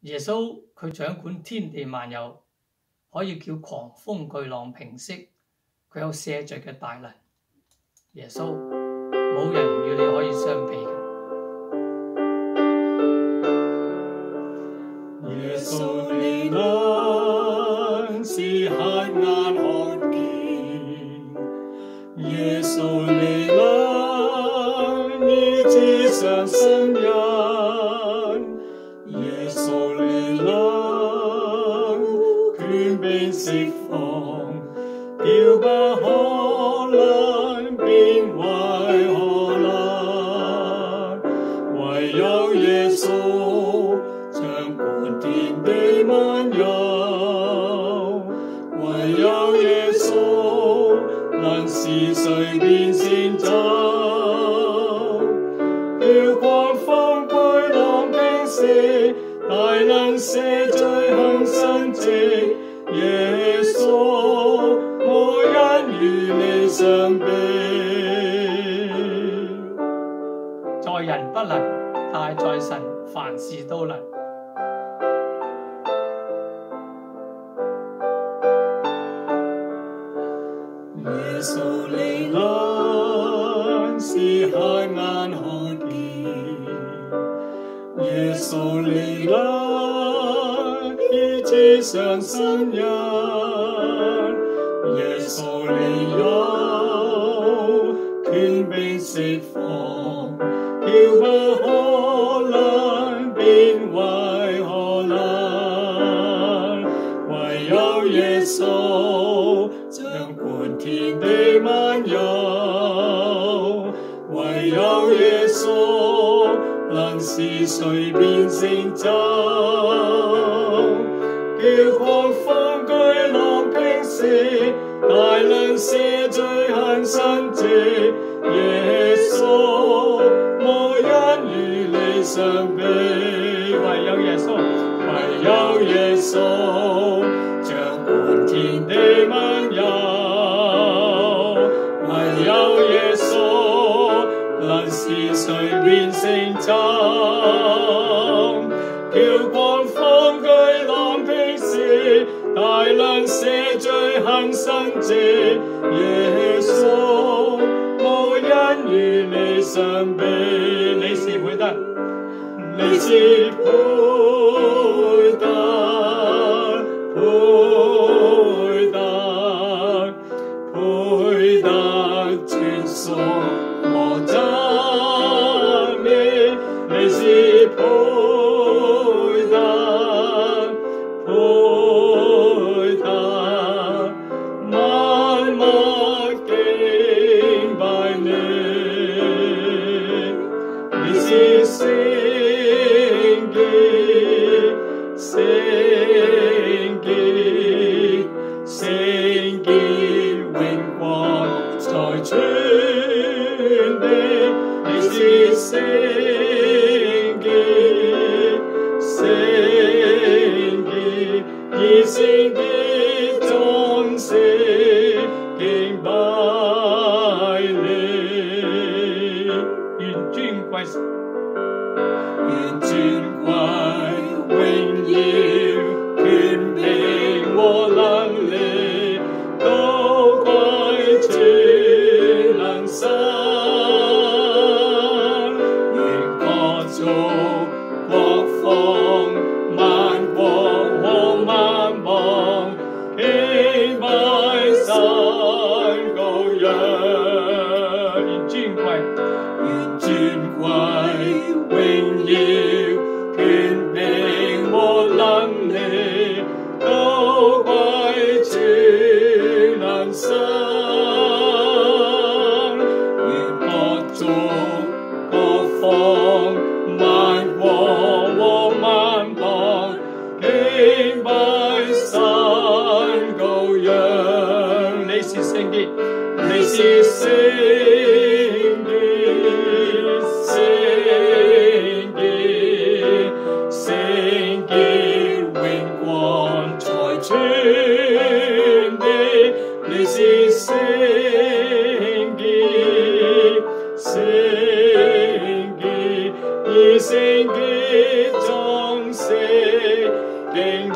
耶穌佢掌管天地萬有，可以叫狂風巨浪平息，佢有赦罪嘅大能。耶穌冇人與你可以相比嘅。耶穌你能使黑暗看見，耶穌你能醫治傷心人，耶穌你能權柄釋放，叫不可能變為可能，唯有耶穌掌管天地萬有，唯有耶穌能使水變成酒，叫狂風巨浪平息，大能赦罪行神蹟。耶穌無人與你相比，在人不能，但在神凡事都能。耶穌你能使黑暗看見，耶穌你能醫治傷心人，耶穌你有權柄釋放，叫不可能變為可能，唯有耶穌掌管天地萬有，唯有耶穌能使水變成酒，叫狂風巨浪平息，大能赦罪行神蹟。耶穌無人與你相比，唯有耶穌，唯有耶穌掌管天地萬有，唯有耶穌能使水變成酒，叫狂風巨浪平息，大能赦罪行神蹟。耶穌無人與你相比，你是配得，你是配得，配得，配得尊崇和讚美，你是配得，配得，萬物敬拜你，你是聖潔，聖潔，聖潔榮光在全地，你是聖潔，聖潔，以聖潔眾聖敬拜你，願尊貴神，願尊貴榮耀權柄和能力都歸全能神，願各族各方萬國和萬邦敬拜神羔羊，願尊貴，願尊貴榮耀權柄和能力都歸全能神，願各族各方萬國和萬邦敬拜神羔羊，你是聖潔，你是聖潔，聖潔，聖潔榮光在全地，你是聖潔，聖潔，以聖潔眾聖定